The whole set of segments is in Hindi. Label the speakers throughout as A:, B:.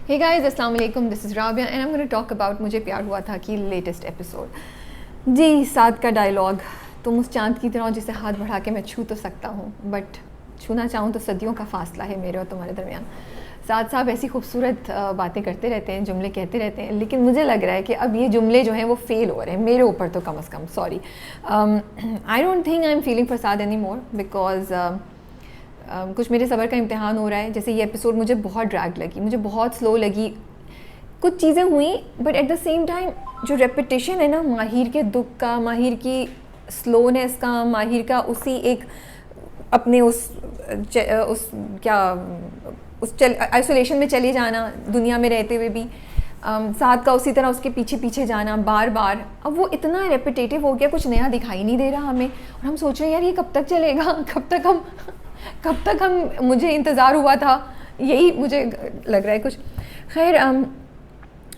A: Hey guys, अस्सलाम वालेकुम, this is Rabia and I am gonna talk about मुझे प्यार हुआ था कि लेटेस्ट एपिसोड। जी, साथ का डायलॉग, तुम उस चाँद की तरह हो जिसे हाथ बढ़ा के मैं छू तो सकता हूँ, बट छूना चाहूँ तो सदियों का फासला है मेरे और तुम्हारे दरमियान। साथ साहब ऐसी खूबसूरत बातें करते रहते हैं, जुमले कहते रहते हैं, लेकिन मुझे लग रहा है कि अब ये जुमले जो हैं वो फेल हो रहे हैं मेरे ऊपर तो come as come. Sorry, I don't think I am feeling for Saad any more because कुछ मेरे सब्र का इम्तिहान हो रहा है। जैसे ये एपिसोड मुझे बहुत ड्रैग लगी, मुझे बहुत स्लो लगी, कुछ चीज़ें हुई, but at the same time जो रेपिटेशन है ना माहिर के दुख का, माहिर की स्लोनेस का, माहिर का उसी एक अपने उस क्या उस आइसोलेशन में चले जाना दुनिया में रहते हुए भी, साथ का उसी तरह उसके पीछे पीछे जाना बार बार, अब वो इतना रेपिटेटिव हो गया, कुछ नया दिखाई नहीं दे रहा हमें। और हम सोच रहे हैं यार ये कब तक चलेगा, कब तक हम मुझे इंतज़ार हुआ था, यही मुझे लग रहा है कुछ। खैर,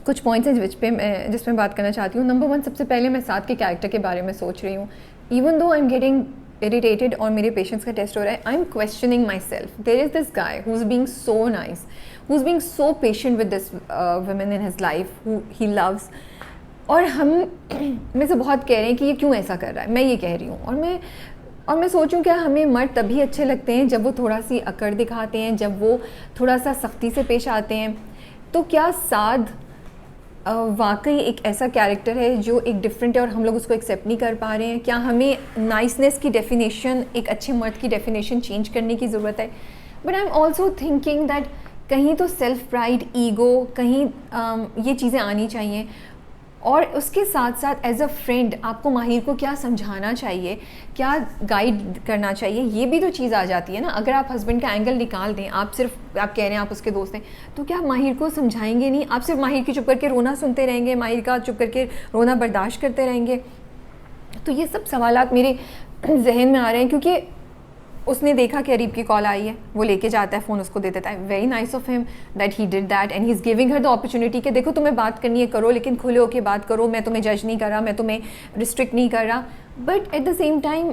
A: कुछ पॉइंट्स हैं जिसमें बात करना चाहती हूँ। नंबर 1, सबसे पहले मैं साथ के कैरेक्टर के बारे में सोच रही हूँ। Even though I am getting irritated और मेरे पेशेंस का टेस्ट हो रहा है, I am questioning myself. There is this guy who is being so nice, who is being so patient with this women in his life who he loves, और हम में से बहुत कह रहे हैं कि ये क्यों ऐसा कर रहा है। मैं ये कह रही हूँ और मैं सोचूं क्या हमें मर्द तभी अच्छे लगते हैं जब वो थोड़ा सी अकड़ दिखाते हैं, जब वो थोड़ा सा सख्ती से पेश आते हैं। तो क्या साद वाकई एक ऐसा कैरेक्टर है जो एक डिफरेंट है और हम लोग उसको एक्सेप्ट नहीं कर पा रहे हैं? क्या हमें नाइसनेस की डेफिनेशन, एक अच्छे मर्द की डेफिनेशन चेंज करने की ज़रूरत है? But I am also thinking that कहीं तो सेल्फ प्राइड, ईगो, कहीं ये चीज़ें आनी चाहिए। और उसके साथ साथ एज अ फ्रेंड आपको माहिर को क्या समझाना चाहिए, क्या गाइड करना चाहिए, ये भी तो चीज़ आ जाती है ना। अगर आप हस्बैंड का एंगल निकाल दें, आप कह रहे हैं आप उसके दोस्त हैं, तो क्या आप माहिर को समझाएंगे नहीं? आप सिर्फ माहिर की चुप करके रोना सुनते रहेंगे, माहिर का चुप करके रोना बर्दाश्त करते रहेंगे? तो ये सब सवालात मेरे जहन में आ रहे हैं, क्योंकि उसने देखा कि अरीब की कॉल आई है, वो लेके जाता है फ़ोन, उसको दे देता है। Very nice of him that he did that and he is giving her the opportunity कि देखो तुम्हें बात करनी है करो, लेकिन खुले होके बात करो, मैं तुम्हें जज नहीं कर रहा, मैं तुम्हें रिस्ट्रिक्ट नहीं कर रहा। But at the same time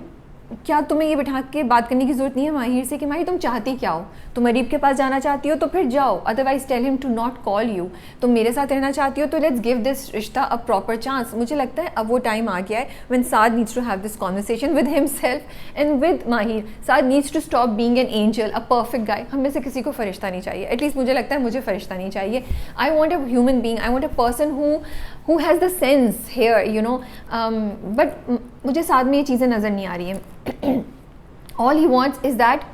A: क्या तुम्हें ये बिठा के बात करने की ज़रूरत नहीं है माहिर से कि माहिर तुम चाहती क्या हो? तुम अरीब के पास जाना चाहती हो तो फिर जाओ, otherwise tell him to not call you. तुम मेरे साथ रहना चाहती हो तो लेट्स गिव दिस रिश्ता अ प्रॉपर चांस। मुझे लगता है अब वो टाइम आ गया है when Saad needs to have this conversation with himself and with Mahir. Saad needs to stop being an angel, a perfect guy. हम में से किसी को फरिश्ता नहीं चाहिए, एटलीस्ट मुझे लगता है मुझे फरिश्ता नहीं चाहिए। I want a human being, I want a person who has the sense here, you know, but मुझे साथ में ये चीज़ें नज़र नहीं आ रही हैं। all he wants is that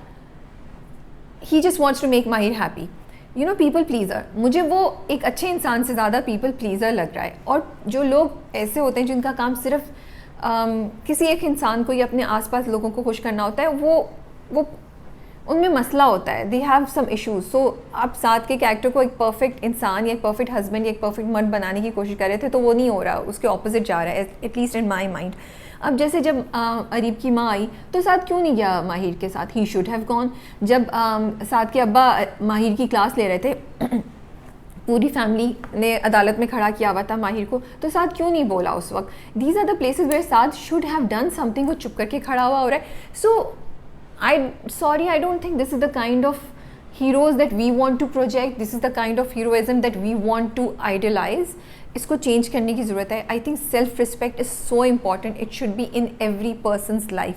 A: he just wants to make Mahir happy, you know, people pleaser। मुझे वो एक अच्छे इंसान से ज़्यादा people pleaser लग रहा है। और जो लोग ऐसे होते हैं जिनका काम सिर्फ किसी एक इंसान को या अपने आसपास लोगों को खुश करना होता है, वो उनमें मसला होता है, दे हैव सम इश्यूज। सो आप साथ के कैरेक्टर को एक परफेक्ट इंसान या एक परफेक्ट हस्बैंड या एक परफेक्ट मर्द बनाने की कोशिश कर रहे थे, तो वो नहीं हो रहा, उसके ऑपोजिट जा रहा है, एटलीस्ट इन माई माइंड। अब जैसे जब अरीब की माँ आई तो साथ क्यों नहीं गया माहिर के साथ? He should have gone. जब साथ के अब्बा माहिर की क्लास ले रहे थे, पूरी फैमिली ने अदालत में खड़ा किया हुआ था माहिर को, तो साथ क्यों नहीं बोला उस वक्त? These are the places where साथ शुड हैव डन समथिंग। वो चुप करके खड़ा हुआ हो रहा है। So I don't think this is the kind of heroes that we want to project. This is the kind of heroism that we want to idolize. इसको चेंज करने की ज़रूरत है। I think self respect is so important, it should be in every persons life.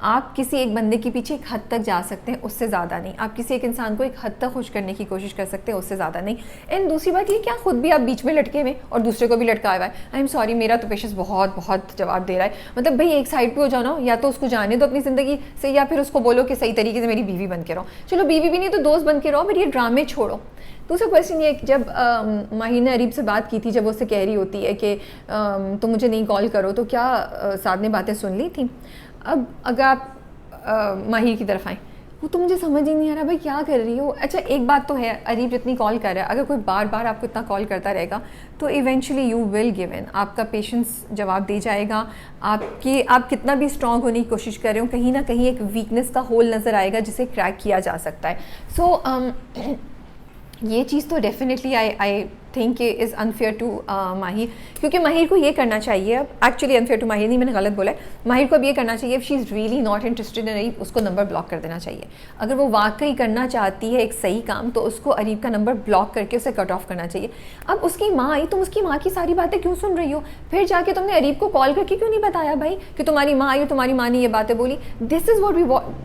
A: आप किसी एक बंदे के पीछे एक हद तक जा सकते हैं, उससे ज़्यादा नहीं। आप किसी एक इंसान को एक हद तक खुश करने की कोशिश कर सकते हैं, उससे ज़्यादा नहीं। एंड दूसरी बात ये, क्या खुद भी आप बीच में लटके हुए और दूसरे को भी लटका हुआ है? आई एम सॉरी, मेरा तो पेशेंस बहुत बहुत जवाब दे रहा है। मतलब भाई एक साइड पे हो जाओ ना, या तो उसको जाने दो अपनी ज़िंदगी से, या फिर उसको बोलो कि सही तरीके से मेरी बीवी बन के रहो। चलो बीवी भी नहीं तो दोस्त बन के रहो, बट ये ड्रामे छोड़ो। दूसरा क्वेश्चन ये, जब माहिर ने अरीब से बात की थी, जब वो उससे कह रही होती है कि तुम मुझे नहीं कॉल करो, तो क्या साद ने बातें सुन ली थी? अब अगर आप माहिर की तरफ आएँ, वो तो मुझे समझ ही नहीं आ रहा भाई क्या कर रही हो। अच्छा एक बात तो है, अरीब जितनी कॉल कर रहा है, अगर कोई बार बार आपको इतना कॉल करता रहेगा तो eventually you will give in. आपका पेशेंस जवाब दे जाएगा। आप कितना भी स्ट्रॉन्ग होने की कोशिश कर रहे हो, कहीं ना कहीं एक वीकनेस का होल नज़र आएगा जिसे क्रैक किया जा सकता है। सो ये चीज़ तो definitely I think is unfair to Mahir, क्योंकि माहिर को ये करना चाहिए अब, एक्चुअली अनफेयर टू माहिर नहीं, मैंने गलत बोला है, माहिर को अब ये करना चाहिए, if she is really not interested in Areeb, उसको नंबर ब्लॉक कर देना चाहिए। अगर वो वाकई करना चाहती है एक सही काम, तो उसको अरीब का नंबर ब्लॉक करके उसे कट ऑफ करना चाहिए। अब उसकी माँ आई, तुम उसकी माँ की सारी बातें क्यों सुन रही हो? फिर जाके तुमने अरीब को कॉल करके क्यों नहीं बताया भाई कि तुम्हारी माँ आई और तुम्हारी माँ ने ये बातें बोली? This is what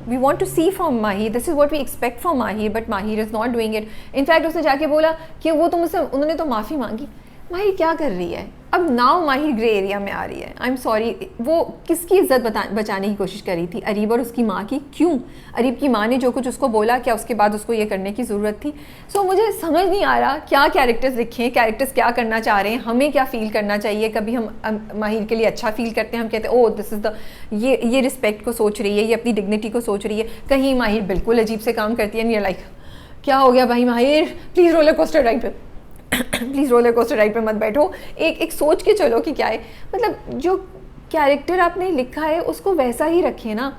A: we want to see from Mahir, this is what we expect from Mahir, but Mahir is not doing it. In fact उसने जाके बोला कि वो तुमसे, उन्होंने तो माफ़ी मांगी। माहिर क्या कर रही है अब? नाउ माहिर ग्रे एरिया में आ रही है। आई एम सॉरी, वो किसकी इज्जत बचाने की कोशिश कर रही थी? अरीब और उसकी माँ की। क्यों? अरीब की माँ ने जो कुछ उसको बोला, क्या उसके बाद उसको ये करने की ज़रूरत थी? सो मुझे समझ नहीं आ रहा क्या कैरेक्टर्स लिखे हैं, कैरेक्टर्स क्या करना चाह रहे हैं, हमें क्या फ़ील करना चाहिए। कभी हम माहिर के लिए अच्छा फ़ील करते हैं, हम कहते हैं ओह दिस इज़ द, ये रिस्पेक्ट को सोच रही है, ये अपनी डिग्निटी को सोच रही है। कहीं माहिर बिल्कुल अजीब से काम करती है, एंड यू लाइक क्या हो गया भाई माहिर, प्लीज़ रोलर कोस्टर राइड पे प्लीज़ रोलर कोस्टर राइड पे मत बैठो, एक सोच के चलो कि क्या है। मतलब जो कैरेक्टर आपने लिखा है उसको वैसा ही रखिए ना।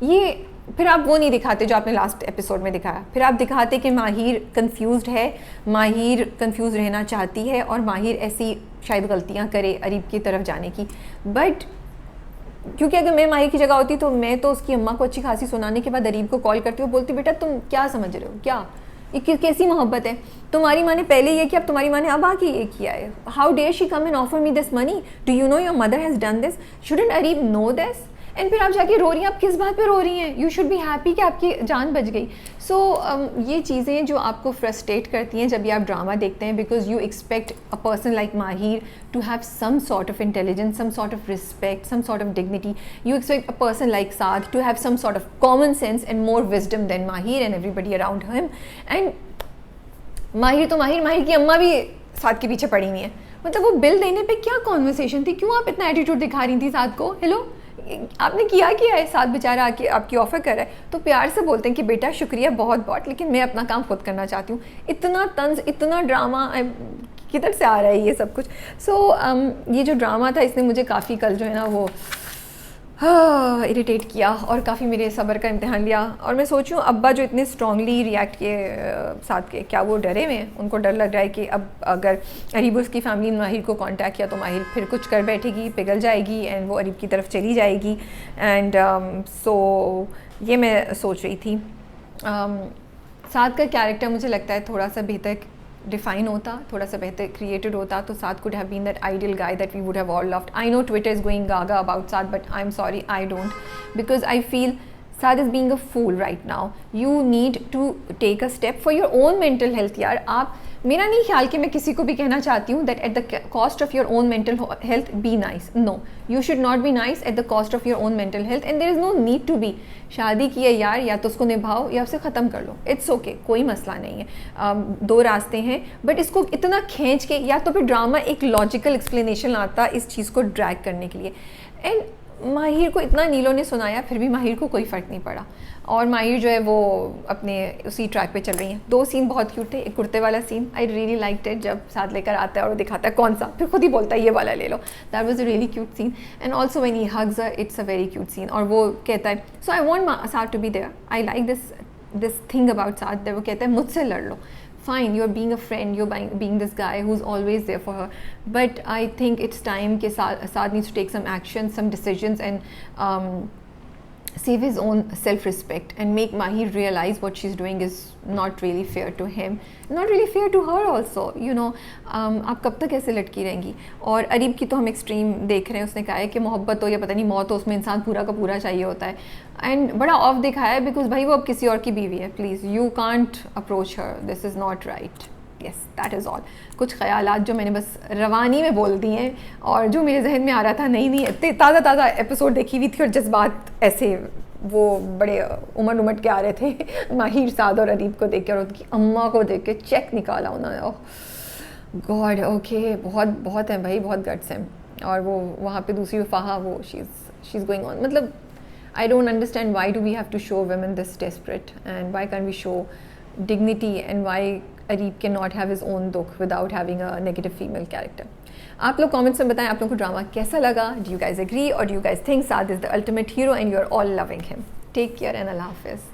A: ये फिर आप वो नहीं दिखाते जो आपने लास्ट एपिसोड में दिखाया, फिर आप दिखाते कि माहिर कंफ्यूज्ड है, माहिर कंफ्यूज रहना चाहती है और माहिर ऐसी शायद गलतियाँ करे अरीब की तरफ जाने की। बट क्योंकि अगर मैं माहिर की जगह होती तो मैं तो उसकी अम्मा को अच्छी खासी सुनाने के बाद अरीब को कॉल करती हूँ, बोलती बेटा तुम क्या समझ रहे हो, क्या ये कैसी मोहब्बत है? तुम्हारी माँ ने पहले ये किया, अब तुम्हारी माँ ने अब आके ये किया है। How dare she come and offer me this money? Do you know your mother has done this? Shouldn't Areeb know this? And फिर आप जाके रो रही हैं, आप किस बात पे रो रही हैं? यू शुड बी हैप्पी कि आपकी जान बच गई। सो ये चीज़ें जो आपको फ्रस्ट्रेट करती हैं जब भी आप ड्रामा देखते हैं, because you expect a person like माहिर to have some sort of intelligence, some sort of respect, some sort of dignity. You expect a person like Saad to have some sort of common sense and more wisdom than Mahir and everybody around him. And माहिर तो माहिर की अम्मा भी साद के पीछे पड़ी हुई है। मतलब वो बिल देने पे क्या कॉन्वर्सेशन थी? क्यों आप इतना एटीट्यूड दिखा रही थी साद को? हेलो, आपने किया है? साद बेचारा आके आपकी ऑफ़र कर रहा है तो प्यार से बोलते हैं कि बेटा शुक्रिया बहुत बहुत, लेकिन मैं अपना काम खुद करना चाहती हूँ। इतना तंज, इतना ड्रामा किधर से आ रहा है ये सब कुछ? सो ये जो ड्रामा था इसने मुझे काफ़ी कल जो है ना वो इरिटेट किया और काफ़ी मेरे सब्र का इम्तिहान लिया। और मैं सोचूं अब्बा जो इतने स्ट्रांगली रिएक्ट किए साथ के, क्या वो डरे हुए हैं? उनको डर लग रहा है कि अब अगर अरीब उसकी फैमिली ने माहिर को कांटेक्ट किया तो माहिर फिर कुछ कर बैठेगी, पिघल जाएगी एंड वो अरीब की तरफ चली जाएगी। एंड सो ये मैं सोच रही थी। साद का कैरेक्टर मुझे लगता है थोड़ा सा बेहतर डिफाइन होता, थोड़ा सा बेहतर क्रिएटेड होता तो Saad could have been that ideal guy that we would have all loved. I know Twitter is going gaga about Saad, but I am sorry, I don't, because I feel Saad is being a fool right now. You need to take a step for your own mental health. यार आप, मेरा नहीं ख्याल कि मैं किसी को भी कहना चाहती हूँ that at the cost of your own mental health be nice. No, you should not be nice at the cost of your own mental health, and there is no need to be. शादी की है यार, या तो उसको निभाओ या उसे ख़त्म कर लो, इट्स ओके, कोई मसला नहीं है। दो रास्ते हैं, बट इसको इतना खींच के, या तो फिर ड्रामा एक लॉजिकल एक्सप्लेनेशन आता इस चीज़ को ड्रैग करने के लिए। एंड माहिर को इतना नीलों ने सुनाया फिर भी माहिर को कोई फ़र्क नहीं पड़ा, और माहिर जो है वो अपने उसी ट्रैक पे चल रही हैं। दो सीन बहुत क्यूट थे। एक कुर्ते वाला सीन, आई रियली लाइक्ड इट, जब साथ लेकर आता है और वो दिखाता है कौन सा, फिर खुद ही बोलता है ये वाला ले लो। That was a really cute scene. And also when he hugs her, it's a very cute scene. और वो कहता है, so I want Saad to be there, I like this thing about Saad, वो कहता है मुझसे लड़ लो, fine, you're being a friend, you're being this guy who's always there for her, but I think it's time कि Saad needs to take some action, some decisions, and save his own self-respect and make Mahir realize what she's doing is not really fair to him, not really fair to her also, you know. आप कब तक ऐसे लटकी रहेंगी? और अरीब की तो हम एक्सट्रीम देख रहे हैं, उसने कहा है कि मोहब्बत हो या पता नहीं मौत हो, उसमें इंसान पूरा का पूरा चाहिए होता है, एंड बड़ा ऑफ दिखाया है बिकॉज भाई वो अब किसी और की बीवी है। Please, you can't approach her, this is not right. Yes, that is all. कुछ ख़यालात जो मैंने बस रवानी में बोल दिए हैं और जो मेरे जहन में आ रहा था, नहीं ताज़ा एपिसोड देखी हुई थी और जज्बात ऐसे वो बड़े उमड़ के आ रहे थे माहिर, साद और अरीब को देख के और उनकी अम्मा को देख के चेक निकाला उन्होंने। ओह गॉड, ओके, बहुत हैं भाई, बहुत गट्स हैं। और वो वहाँ पे दूसरी वफाहा, वो शी इज़ गोइंग ऑन। मतलब I don't understand why do we have to show women this desperate, and why can't we show dignity, and why Areeb cannot have his own dukh without having a negative female character. आप लोग कमेंट्स में बताएं आप लोगों को ड्रामा कैसा लगा. Do you guys agree or do you guys think Saad is the ultimate hero and you're all loving him? Take care and Allah Hafiz.